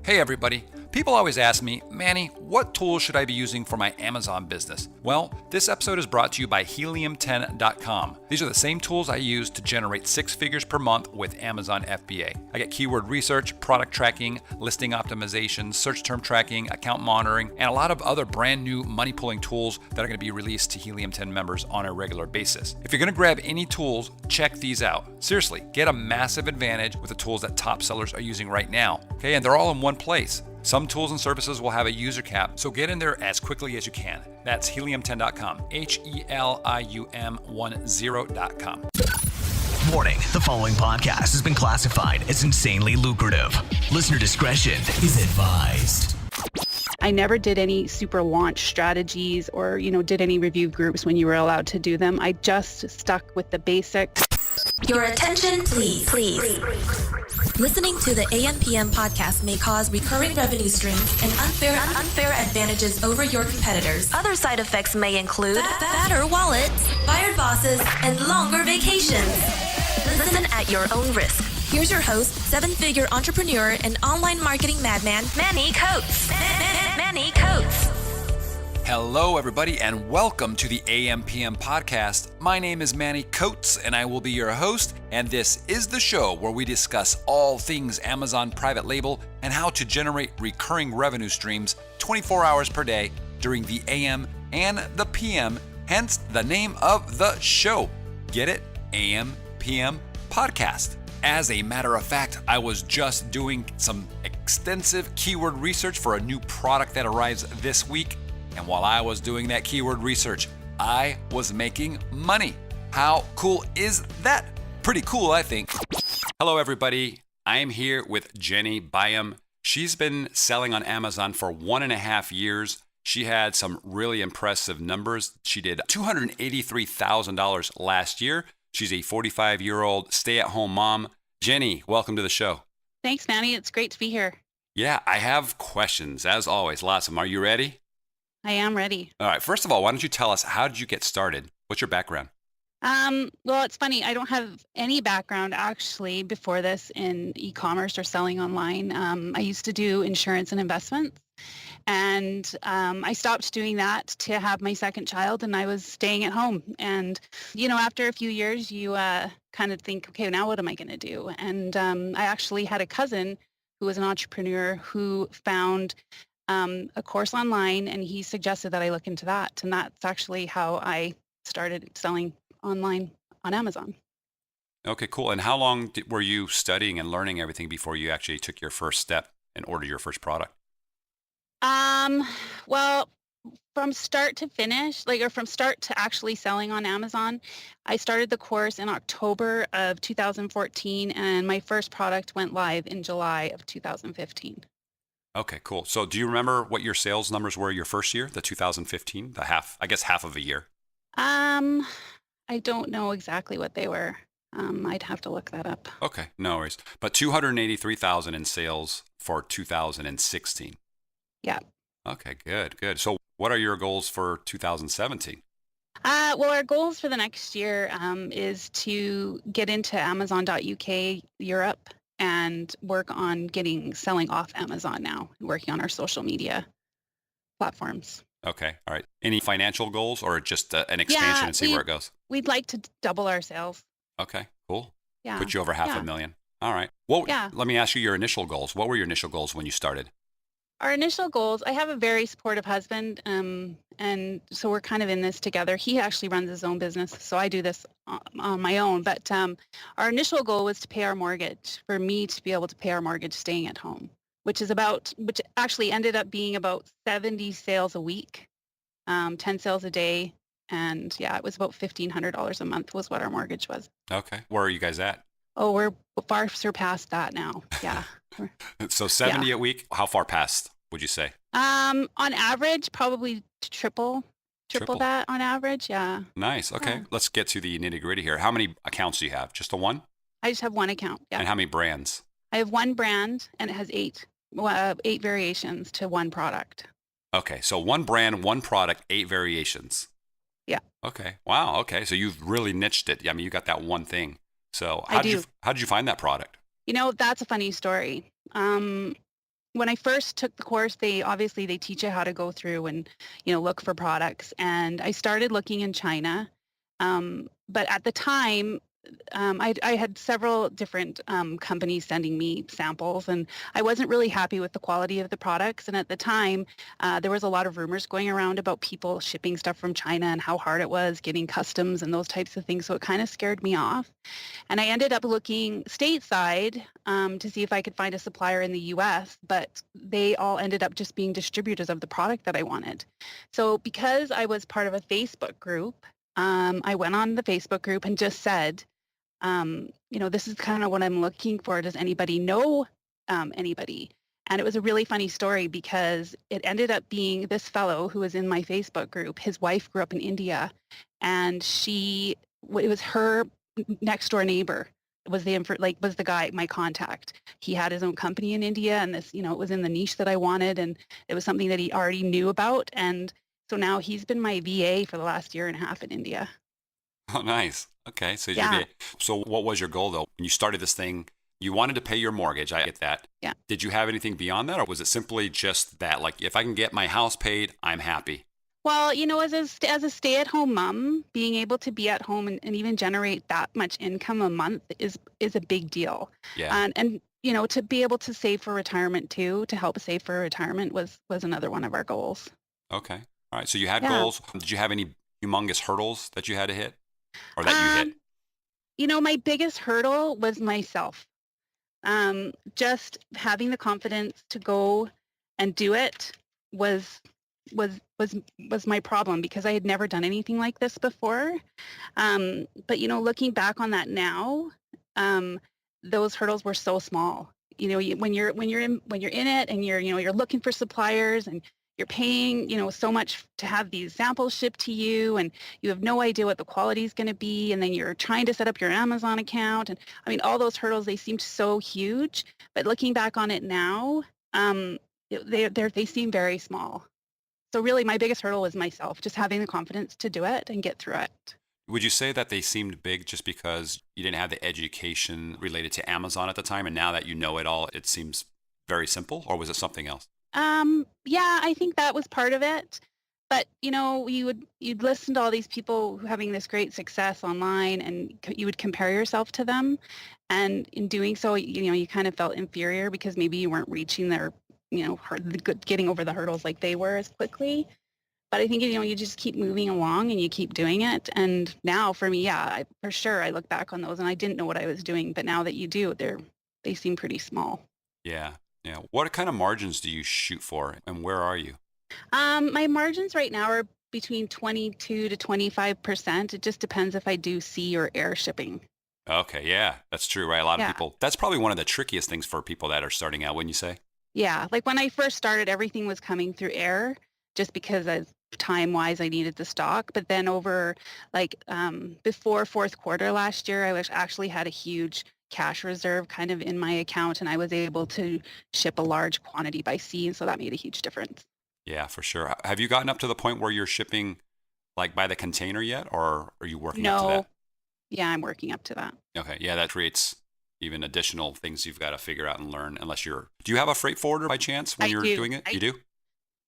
Hey everybody. People always ask me, Manny, what tools should I be using for my Amazon business? Well, this episode is brought to you by Helium10.com. These are the same tools I use to generate 6 figures per month with Amazon FBA. I get keyword research, product tracking, listing optimization, search term tracking, account monitoring, and a lot of other brand new money pulling tools that are going to be released to Helium 10 members on a regular basis. If you're going to grab any tools, check these out. Seriously, get a massive advantage with the tools that top sellers are using right now. Okay, and they're all in one place. Some tools and services will have a user cap, so get in there as quickly as you can. That's Helium10.com, Helium10.com. Warning, the following podcast has been classified as insanely lucrative. Listener discretion is advised. I never did any super launch strategies or, did any review groups when you were allowed to do them. I just stuck with the basics. Your attention, please. Listening to the AMPM podcast may cause recurring revenue streams and unfair advantages over your competitors. Other side effects may include fatter wallets, fired bosses, and longer vacations. Listen at your own risk. Here's your host, 7-figure entrepreneur and online marketing madman, Manny Coates. Manny Coates. Hello, everybody, and welcome to the AMPM podcast. My name is Manny Coates, and I will be your host, and this is the show where we discuss all things Amazon private label and how to generate recurring revenue streams 24 hours per day during the AM and the PM, hence the name of the show. Get it? AMPM podcast. As a matter of fact, I was just doing some extensive keyword research for a new product that arrives this week. And while I was doing that keyword research, I was making money. How cool is that? Pretty cool, I think. Hello, everybody. I am here with Jenny Byam. She's been selling on Amazon for 1.5 years. She had some really impressive numbers. She did $283,000 last year. She's a 45-year-old stay-at-home mom. Jenny, welcome to the show. Thanks, Manny. It's great to be here. Yeah, I have questions, as always. Lots of them. Are you ready? I am ready. All right. First of all, why don't you tell us, how did you get started? What's your background? Well, it's funny. I don't have any background actually before this in e-commerce or selling online. I used to do insurance and investments, and I stopped doing that to have my second child, and I was staying at home. And, after a few years, you kind of think, okay, now what am I going to do? And I actually had a cousin who was an entrepreneur who found a course online, and he suggested that I look into that. And that's actually how I started selling online on Amazon. Okay, cool. And how long were you studying and learning everything before you actually took your first step and ordered your first product? Well, from start to finish, or from start to actually selling on Amazon, I started the course in October of 2014, and my first product went live in July of 2015. Okay, cool. So do you remember what your sales numbers were your first year, the 2015, half of a year? I don't know exactly what they were. I'd have to look that up. Okay, no worries. But 283,000 in sales for 2016. Yeah. Okay, good. So what are your goals for 2017? Well, our goals for the next year is to get into Amazon.uk Europe and work on selling off Amazon now, working on our social media platforms. Okay, all right. Any financial goals or just an expansion and see where it goes? We'd like to double our sales. Okay, cool. Yeah. Put you over $500,000. All right. Let me ask you your initial goals. What were your initial goals when you started? Our initial goals, I have a very supportive husband, and so we're kind of in this together. He actually runs his own business, so I do this on my own. But our initial goal was to pay our mortgage, for me to be able to pay our mortgage staying at home, which actually ended up being about 70 sales a week, 10 sales a day. And yeah, it was about $1,500 a month was what our mortgage was. Okay. Where are you guys at? Oh, we're far surpassed that now. Yeah. So 70 a week, how far past would you say? On average, probably triple that on average. Yeah. Nice. Okay. Yeah. Let's get to the nitty gritty here. How many accounts do you have? Just the one? I just have one account. Yeah. And how many brands? I have one brand, and it has 8 variations to one product. Okay. So one brand, one product, 8 variations. Yeah. Okay. Wow. Okay. So you've really niched it. I mean, you got that one thing. So how did you find that product? That's a funny story. when I first took the course, they teach you how to go through and, look for products. And I started looking in China. But at the time, I had several different companies sending me samples, and I wasn't really happy with the quality of the products. And at the time, there was a lot of rumors going around about people shipping stuff from China and how hard it was getting customs and those types of things. So it kind of scared me off. And I ended up looking stateside to see if I could find a supplier in the U.S., but they all ended up just being distributors of the product that I wanted. So because I was part of a Facebook group, I went on the Facebook group and just said, this is kind of what I'm looking for. Does anybody know anybody? And it was a really funny story because it ended up being this fellow who was in my Facebook group. His wife grew up in India, and it was her next door neighbor was the guy, my contact. He had his own company in India, and this, it was in the niche that I wanted, and it was something that he already knew about. And so now he's been my VA for the last year and a half in India. Oh, nice. Okay. So, Yeah. So what was your goal though? When you started this thing, you wanted to pay your mortgage. I get that. Yeah. Did you have anything beyond that, or was it simply just that? Like, if I can get my house paid, I'm happy. Well, as a stay-at-home mom, being able to be at home and even generate that much income a month is a big deal. Yeah. And to be able to save for retirement too, to help save for retirement was another one of our goals. Okay. All right. So you had Yeah. goals. Did you have any humongous hurdles that you had to hit, or that you hit? My biggest hurdle was myself. Just having the confidence to go and do it was my problem, because I had never done anything like this before. But looking back on that now, those hurdles were so small. When you're in it, and you're looking for suppliers, and you're paying, so much to have these samples shipped to you, and you have no idea what the quality is going to be. And then you're trying to set up your Amazon account. And all those hurdles, they seemed so huge. But looking back on it now, they seem very small. So really, my biggest hurdle was myself, just having the confidence to do it and get through it. Would you say that they seemed big just because you didn't have the education related to Amazon at the time, and now that you know it all, it seems very simple, or was it something else? Yeah, I think that was part of it. But, you'd listen to all these people who having this great success online, and you would compare yourself to them. And in doing so, you kind of felt inferior because maybe you weren't reaching their, getting over the hurdles like they were as quickly. But I think, you just keep moving along and you keep doing it. And now for me, for sure, I look back on those and I didn't know what I was doing. But now that you do, they seem pretty small. Yeah. Yeah. What kind of margins do you shoot for, and where are you? My margins right now are between 22 to 25%. It just depends if I do sea or air shipping. Okay. Yeah, that's true, right? A lot of Yeah. people, that's probably one of the trickiest things for people that are starting out, wouldn't you say? Yeah, like when I first started, everything was coming through air just because as time-wise I needed the stock. But then over before fourth quarter last year, I actually had a huge cash reserve kind of in my account, and I was able to ship a large quantity by sea, and so that made a huge difference. Yeah, for sure. Have you gotten up to the point where you're shipping like by the container yet, or are you working up to No. that? Yeah, I'm working up to that. Okay. Yeah, that creates even additional things you've got to figure out and learn, do you have a freight forwarder by chance when I you're do. doing it? You do?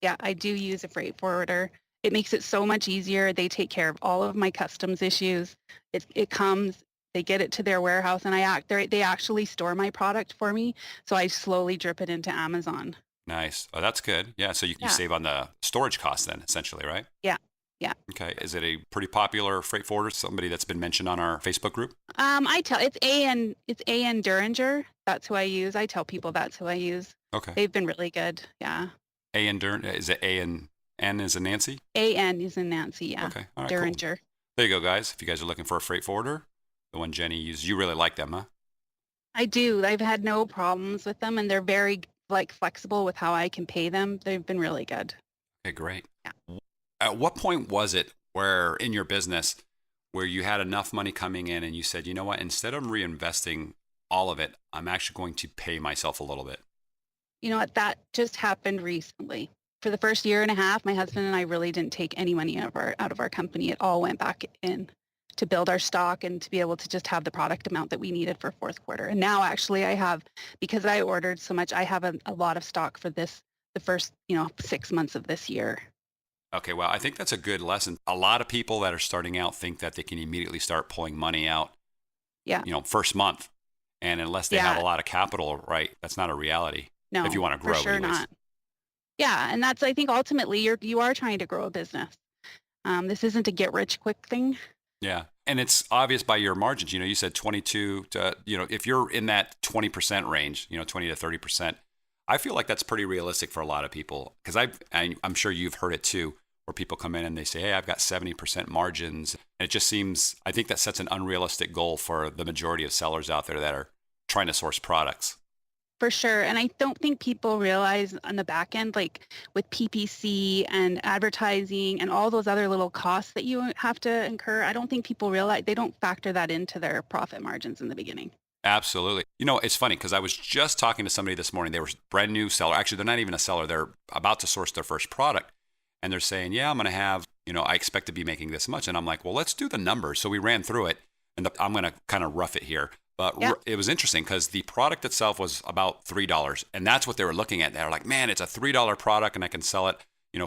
Yeah, I do use a freight forwarder. It makes it so much easier. They take care of all of my customs issues. It comes, they get it to their warehouse, and they actually store my product for me, so I slowly drip it into Amazon. Nice. Oh, that's good. Yeah. So you save on the storage costs then, essentially, right? Yeah. Yeah. Okay. Is it a pretty popular freight forwarder? Somebody that's been mentioned on our Facebook group? It's A.N. Duringer. That's who I use. I tell people that's who I use. Okay. They've been really good. Yeah. A.N. Duringer. Is it A.N. N as in Nancy? A.N. is in Nancy. Yeah. Okay. All right. Cool. Duringer. There you go, guys. If you guys are looking for a freight forwarder, the one Jenny uses, you really like them, huh? I do. I've had no problems with them, and they're very flexible with how I can pay them. They've been really good. Okay, great. Yeah. At what point was it where in your business where you had enough money coming in and you said, you know what, instead of reinvesting all of it, I'm actually going to pay myself a little bit? You know what? That just happened recently. For the first year and a half, my husband and I really didn't take any money out of our company. It all went back in to build our stock and to be able to just have the product amount that we needed for fourth quarter. And now actually I have, because I ordered so much, I have a lot of stock for the first, 6 months of this year. Okay, well, I think that's a good lesson. A lot of people that are starting out think that they can immediately start pulling money out, first month. And unless they have a lot of capital, right, that's not a reality. No, if you want to grow, for sure anyways. not. Yeah, and that's, I think, ultimately you are trying to grow a business. This isn't a get rich quick thing. Yeah, and it's obvious by your margins. You said 22 to, if you're in that 20% range, 20 to 30%, I feel like that's pretty realistic for a lot of people. Because I'm sure you've heard it too, where people come in and they say, hey, I've got 70% margins. And it just seems, I think that sets an unrealistic goal for the majority of sellers out there that are trying to source products. For sure. And I don't think people realize on the back end, like with PPC and advertising and all those other little costs that you have to incur, I don't think people realize, they don't factor that into their profit margins in the beginning. Absolutely. It's funny because I was just talking to somebody this morning. They were a brand new seller. Actually, they're not even a seller. They're about to source their first product. And they're saying, yeah, I'm going to have, I expect to be making this much. And I'm like, well, let's do the numbers. So we ran through it. And I'm going to kind of rough it here. But It was interesting because the product itself was about $3. And that's what they were looking at. They're like, man, it's a $3 product and I can sell it,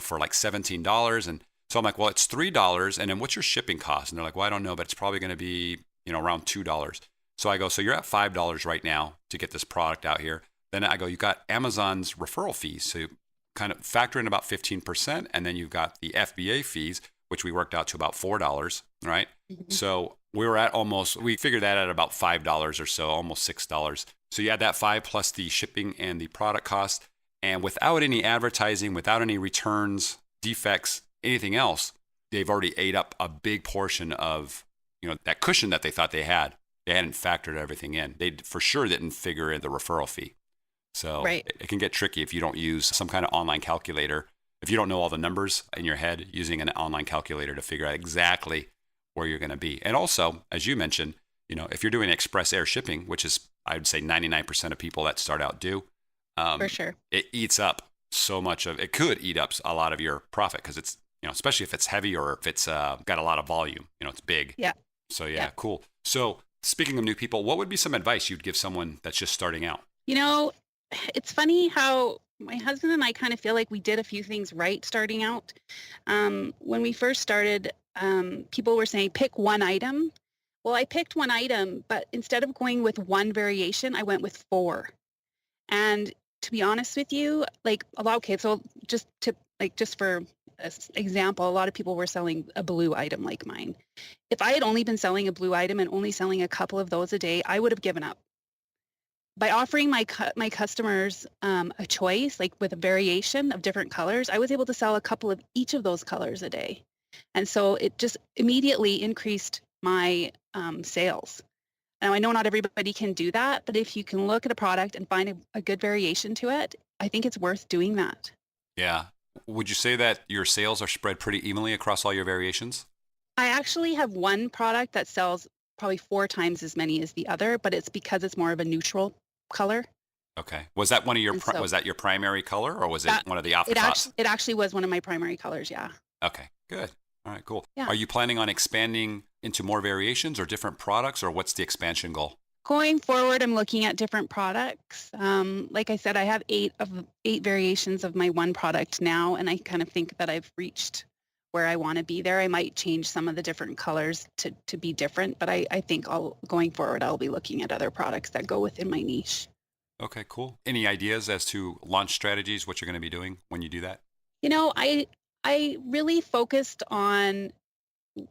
for like $17. And so I'm like, well, it's $3. And then what's your shipping cost? And they're like, well, I don't know, but it's probably going to be, around $2. So I go, so you're at $5 right now to get this product out here. Then I go, you got Amazon's referral fees. So you kind of factor in about 15%. And then you've got the FBA fees, which we worked out to about $4, right? Mm-hmm. So we figured that at about $5 or so, almost $6. So you add that 5 plus the shipping and the product cost. And without any advertising, without any returns, defects, anything else, they've already ate up a big portion of, that cushion that they thought they had. They hadn't factored everything in. They for sure didn't figure in the referral fee. So It can get tricky if you don't use some kind of online calculator. If you don't know all the numbers in your head, using an online calculator to figure out exactly where you're going to be. And also, as you mentioned, if you're doing express air shipping, which is, I would say 99% of people that start out do, for sure, it eats up so much it could eat up a lot of your profit because it's, especially if it's heavy or if it's got a lot of volume, it's big. Yeah. So cool. So speaking of new people, what would be some advice you'd give someone that's just starting out? It's funny how my husband and I kind of feel like we did a few things right starting out. When we first started, people were saying, pick one item. Well, I picked one item, but instead of going with one variation, I went with 4. And to be honest with you, so just for example, a lot of people were selling a blue item like mine. If I had only been selling a blue item and only selling a couple of those a day, I would have given up. By offering my customers a choice, like with a variation of different colors, I was able to sell a couple of each of those colors a day. And so it just immediately increased my sales. Now, I know not everybody can do that, but if you can look at a product and find a good variation to it, I think it's worth doing that. Yeah. Would you say that your sales are spread pretty evenly across all your variations? I actually have one product that sells probably 4 times as many as the other, but it's because it's more of a neutral color. Okay. Was that one of your was that your primary color, or was it one of the afterthoughts? It actually was one of my primary colors, yeah. Okay, good. All right, cool. Yeah. Are you planning on expanding into more variations or different products, or what's the expansion goal? Going forward, I'm looking at different products. Like I said, I have 8 variations of my one product now, and I kind of think that I've reached where I want to be there. I might change some of the different colors to be different, but I think going forward, I'll be looking at other products that go within my niche. Okay, cool. Any ideas as to launch strategies, what you're going to be doing when you do that? I really focused on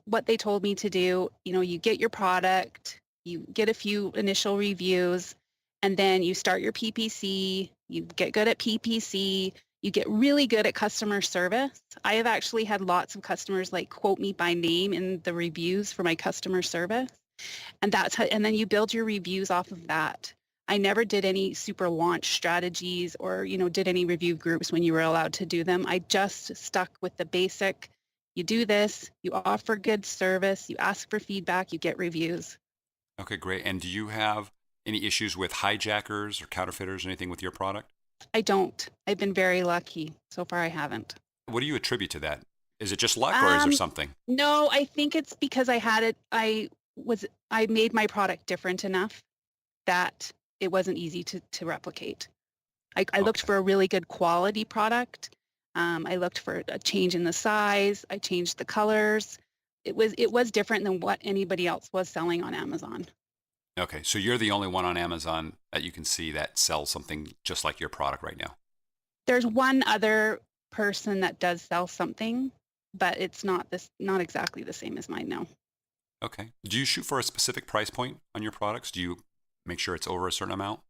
what they told me to do. You get your product, you get a few initial reviews, and then you start your PPC, you get good at PPC, you get really good at customer service. I have actually had lots of customers quote me by name in the reviews for my customer service. And and then you build your reviews off of that. I never did any super launch strategies or, did any review groups when you were allowed to do them. I just stuck with the basic. You do this, you offer good service, you ask for feedback, you get reviews. Okay, great. And do you have any issues with hijackers or counterfeiters or anything with your product? I don't. I've been very lucky. So far, I haven't. What do you attribute to that? Is it just luck or is there something? No, I think it's because I had it. I made my product different enough that it wasn't easy to replicate. I looked for a really good quality product. I looked for a change in the size. I changed the colors. It was different than what anybody else was selling on Amazon. Okay, so you're the only one on Amazon that you can see that sells something just like your product right now. There's one other person that does sell something, but it's not exactly the same as mine, no. Okay. Do you shoot for a specific price point on your products? Do you make sure it's over a certain amount?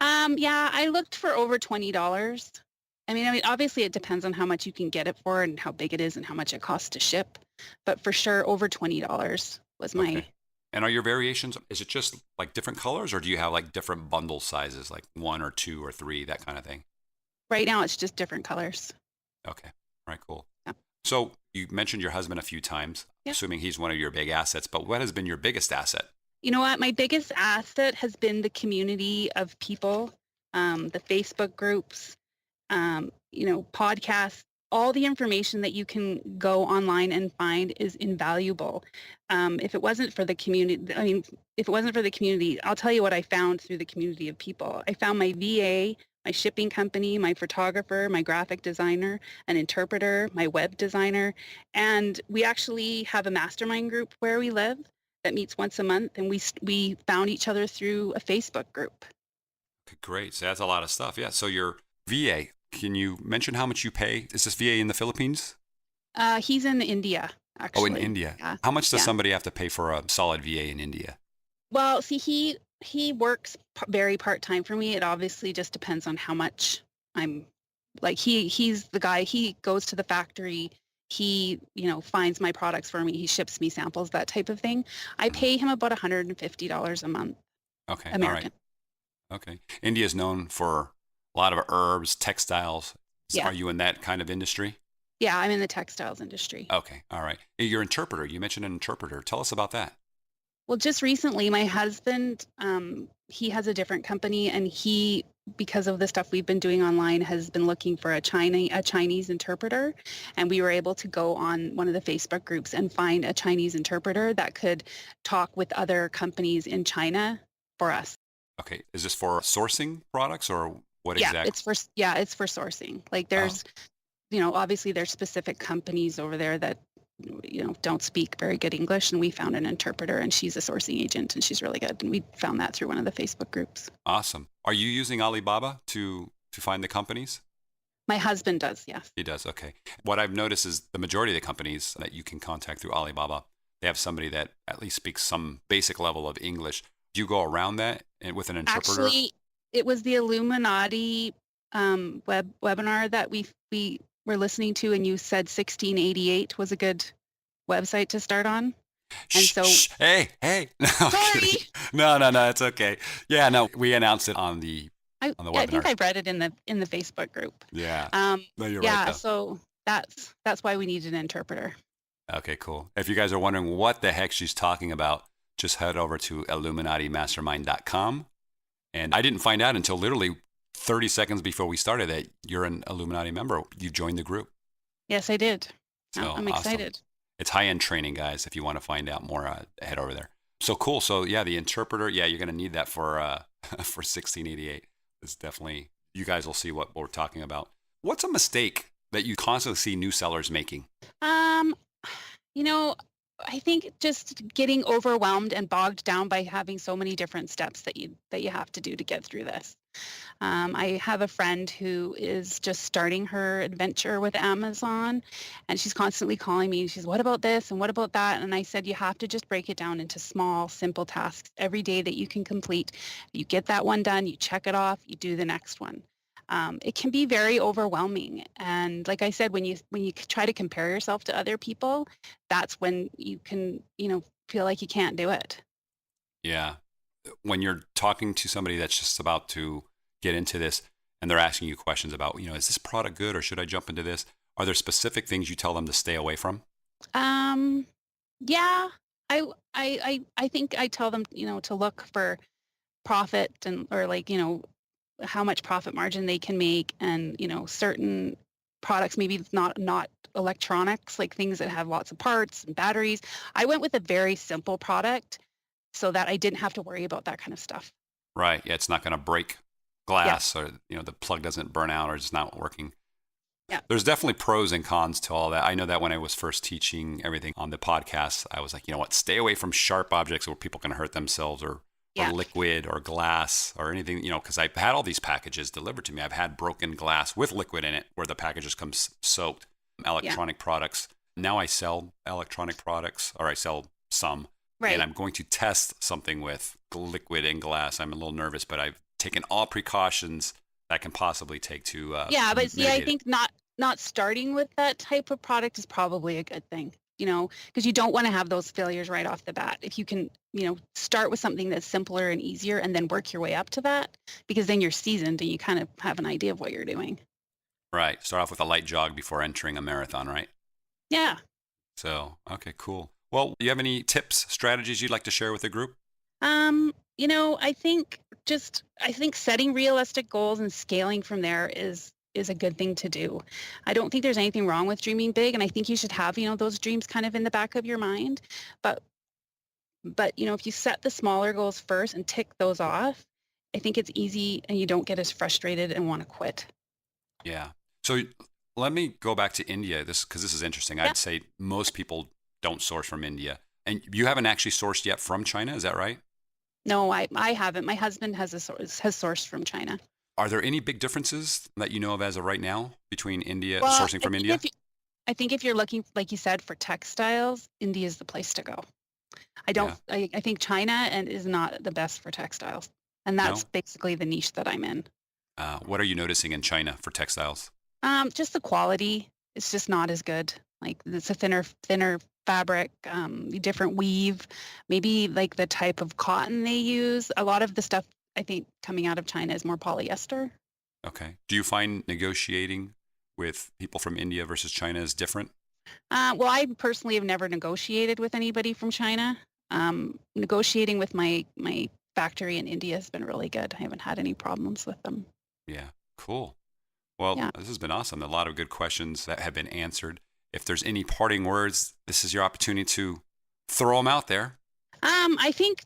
Yeah, I looked for over $20. I mean, obviously it depends on how much you can get it for and how big it is and how much it costs to ship. But for sure, over $20 was my... Okay. And are your variations, is it just like different colors or do you have like different bundle sizes, like 1 or 2 or 3, that kind of thing? Right now, it's just different colors. Okay. All right, cool. Yeah. So you mentioned your husband a few times, assuming he's one of your big assets, but what has been your biggest asset? You know what? My biggest asset has been the community of people, the Facebook groups, podcasts. All the information that you can go online and find is invaluable. If it wasn't for the community, I'll tell you what I found through the community of people. I found my VA, my shipping company, my photographer, my graphic designer, an interpreter, my web designer, and we actually have a mastermind group where we live that meets once a month, and we found each other through a Facebook group. Okay, great. So that's a lot of stuff. Yeah. So your VA, can you mention how much you pay? Is this VA in the Philippines? He's in India, actually. Oh, in India. Yeah. How much does somebody have to pay for a solid VA in India? Well, see, he works very part-time for me. It obviously just depends on how much I'm like, he's the guy, he goes to the factory, he, finds my products for me, he ships me samples, that type of thing. I pay him about $150 a month. Okay. American. All right. Okay. India is known for a lot of herbs, textiles. Yeah. Are you in that kind of industry? Yeah, I'm in the textiles industry. Okay. All right. Your interpreter, you mentioned an interpreter. Tell us about that. Well, just recently, my husband, he has a different company, and he, because of the stuff we've been doing online, has been looking for a Chinese interpreter, and we were able to go on one of the Facebook groups and find a Chinese interpreter that could talk with other companies in China for us. Okay. Is this for sourcing products or what exactly? It's for sourcing. Like there's, obviously there's specific companies over there that don't speak very good English, and we found an interpreter, and she's a sourcing agent, and she's really good, and we found that through one of the Facebook groups. Awesome. Are you using Alibaba to find the companies? My husband does, yes. He does, okay. What I've noticed is the majority of the companies that you can contact through Alibaba, they have somebody that at least speaks some basic level of English. Do you go around that with an interpreter? Actually, it was the Illuminati webinar that we were listening to, and you said 1688 was a good website to start on. And so, hey, no, sorry. No, it's okay. Yeah, no, we announced it on the webinar. I think I've read it in the Facebook group. Yeah. No, you're right. Yeah, though. so that's why we need an interpreter. Okay, cool. If you guys are wondering what the heck she's talking about, just head over to illuminatimastermind.com. And I didn't find out until literally 30 seconds before we started that you're an Illuminati member. You joined the group. Yes, I did. So I'm excited. Awesome. It's high-end training, guys. If you want to find out more, head over there. So cool. So yeah, the interpreter, you're going to need that for 1688. It's definitely, you guys will see what we're talking about. What's a mistake that you constantly see new sellers making? I think just getting overwhelmed and bogged down by having so many different steps that you have to do to get through this. I have a friend who is just starting her adventure with Amazon, and she's constantly calling me. She's, what about this and what about that? And I said, you have to just break it down into small, simple tasks every day that you can complete. You get that one done, you check it off, you do the next one. It can be very overwhelming. And like I said, when you try to compare yourself to other people, that's when you can, feel like you can't do it. Yeah. When you're talking to somebody that's just about to get into this and they're asking you questions about, is this product good or should I jump into this? Are there specific things you tell them to stay away from? Yeah, I think I tell them, to look for profit or how much profit margin they can make, and certain products maybe not electronics, like things that have lots of parts and batteries. I went with a very simple product so that I didn't have to worry about that kind of stuff. Right. Yeah, it's not going to break glass, or the plug doesn't burn out, or it's not working. Yeah. There's definitely pros and cons to all that. I know that when I was first teaching everything on the podcast, I was like, you know what, stay away from sharp objects where people can hurt themselves, or liquid or glass or anything, because I've had all these packages delivered to me. I've had broken glass with liquid in it where the packages come soaked, electronic products. Now I sell electronic products, or I sell some, and I'm going to test something with liquid and glass. I'm a little nervous, but I've taken all precautions I can possibly take to but see, I think it. not starting with that type of product is probably a good thing, because you don't want to have those failures right off the bat. If you can, start with something that's simpler and easier and then work your way up to that, because then you're seasoned and you kind of have an idea of what you're doing. Right. Start off with a light jog before entering a marathon, right? Yeah. So, okay, cool. Well, do you have any tips, strategies you'd like to share with the group? I think setting realistic goals and scaling from there is a good thing to do. I don't think there's anything wrong with dreaming big, and I think you should have, those dreams kind of in the back of your mind. But if you set the smaller goals first and tick those off, I think it's easy and you don't get as frustrated and want to quit. Yeah. So let me go back to India, because this is interesting. Yeah. I'd say most people don't source from India. And you haven't actually sourced yet from China, is that right? No, I haven't. My husband has sourced from China. Are there any big differences that you know of as of right now between sourcing from India? I think if you're looking, like you said, for textiles, India is the place to go. I think China is not the best for textiles. And that's basically the niche that I'm in. What are you noticing in China for textiles? Just the quality. It's just not as good. Like it's a thinner fabric, different weave, maybe like the type of cotton they use. A lot of the stuff I think coming out of China is more polyester. Okay. Do you find negotiating with people from India versus China is different? Well, I personally have never negotiated with anybody from China. Negotiating with my factory in India has been really good. I haven't had any problems with them. Yeah, cool. Well, This has been awesome. A lot of good questions that have been answered. If there's any parting words, this is your opportunity to throw them out there. I think,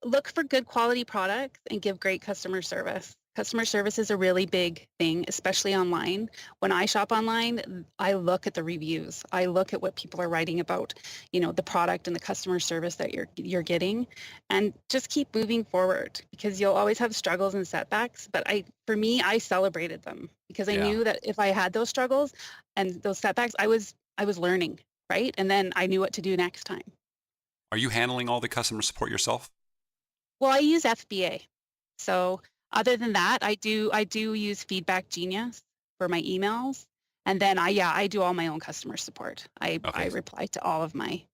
look for good quality products and give great customer service. Customer service is a really big thing, especially online. When I shop online, I look at the reviews. I look at what people are writing about, the product and the customer service that you're getting, and just keep moving forward, because you'll always have struggles and setbacks. But for me, I celebrated them, because I knew that if I had those struggles and those setbacks, I was learning, right? And then I knew what to do next time. Are you handling all the customer support yourself? Well, I use FBA. So other than that, I do use Feedback Genius for my emails. And then I do all my own customer support. I reply to all of my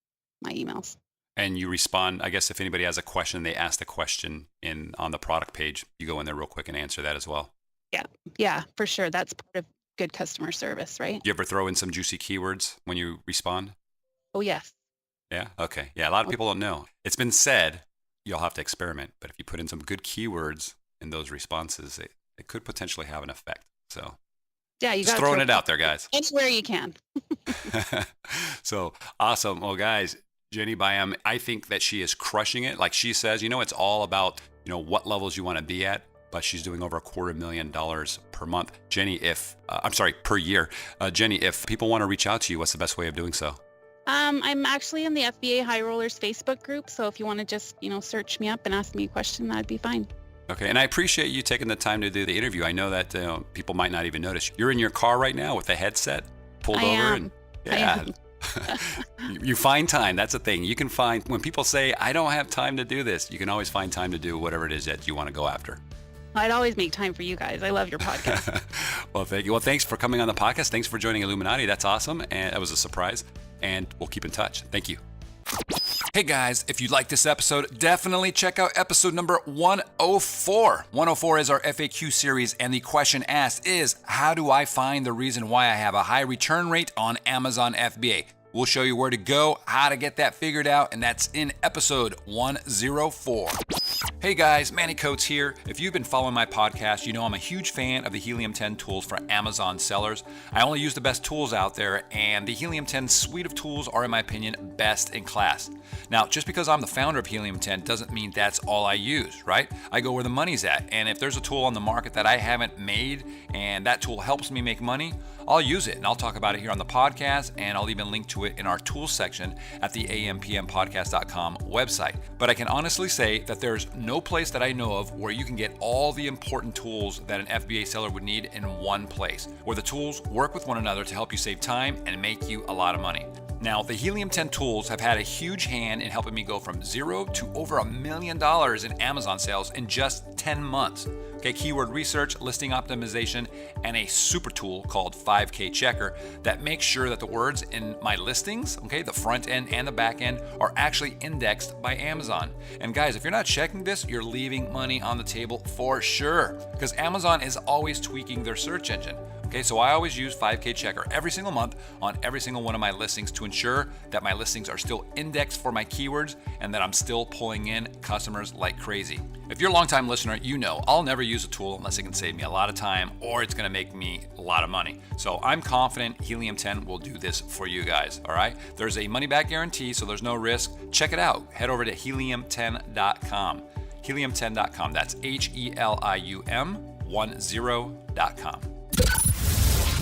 emails. And you respond, I guess if anybody has a question, they ask the question on the product page, you go in there real quick and answer that as well. Yeah, for sure. That's part of good customer service, right? Do you ever throw in some juicy keywords when you respond? Oh, yes. Yeah? Okay. Yeah, a lot of people don't know. It's been said, you'll have to experiment, but if you put in some good keywords in those responses, it could potentially have an effect. So yeah, you just throwing it out there, guys. Anywhere you can. So awesome. Well, guys, Jenny Byam, I think that she is crushing it. Like she says, it's all about, what levels you want to be at, but she's doing over $250,000 per month. Jenny, per year. Jenny, if people want to reach out to you, what's the best way of doing so? I'm actually in the FBA High Rollers Facebook group. So if you want to just, search me up and ask me a question, that'd be fine. Okay. And I appreciate you taking the time to do the interview. I know that people might not even notice. You're in your car right now with the headset pulled over. I am. You find time. That's the thing. You can find, when people say, I don't have time to do this, you can always find time to do whatever it is that you want to go after. I'd always make time for you guys. I love your podcast. Well, thank you. Well, thanks for coming on the podcast. Thanks for joining Illuminati. That's awesome. And that was a surprise. And we'll keep in touch. Thank you. Hey guys, if you like this episode, definitely check out episode number 104. 104 is our FAQ series, and the question asked is, how do I find the reason why I have a high return rate on Amazon FBA? We'll show you where to go, how to get that figured out, and that's in episode 104. Hey guys, Manny Coates here. If you've been following my podcast, you know I'm a huge fan of the Helium-10 tools for Amazon sellers. I only use the best tools out there, and the Helium-10 suite of tools are, in my opinion, best in class. Now, just because I'm the founder of Helium-10 doesn't mean that's all I use, right? I go where the money's at, and if there's a tool on the market that I haven't made and that tool helps me make money, I'll use it, and I'll talk about it here on the podcast, and I'll even link to it in our tools section at the ampmpodcast.com website. But I can honestly say that there's no place that I know of where you can get all the important tools that an FBA seller would need in one place, where the tools work with one another to help you save time and make you a lot of money. Now, the Helium-10 tools have had a huge hand in helping me go from zero to over $1 million in Amazon sales in just 10 months. Okay, keyword research, listing optimization, and a super tool called 5K Checker that makes sure that the words in my listings, okay, the front end and the back end, are actually indexed by Amazon. And guys, if you're not checking this, you're leaving money on the table for sure, because Amazon is always tweaking their search engine. Okay, so I always use 5K Checker every single month on every single one of my listings to ensure that my listings are still indexed for my keywords and that I'm still pulling in customers like crazy. If you're a longtime listener, you know I'll never use a tool unless it can save me a lot of time or it's gonna make me a lot of money. So I'm confident Helium-10 will do this for you guys, all right? There's a money-back guarantee, so there's no risk. Check it out. Head over to helium10.com. Helium10.com, that's HELIUM10.com.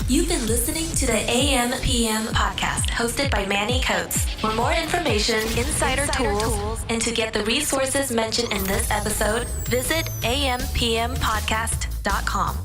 You've been listening to the AM/PM podcast hosted by Manny Coates. For more information, insider tools, and to get the resources mentioned in this episode, visit ampmpodcast.com.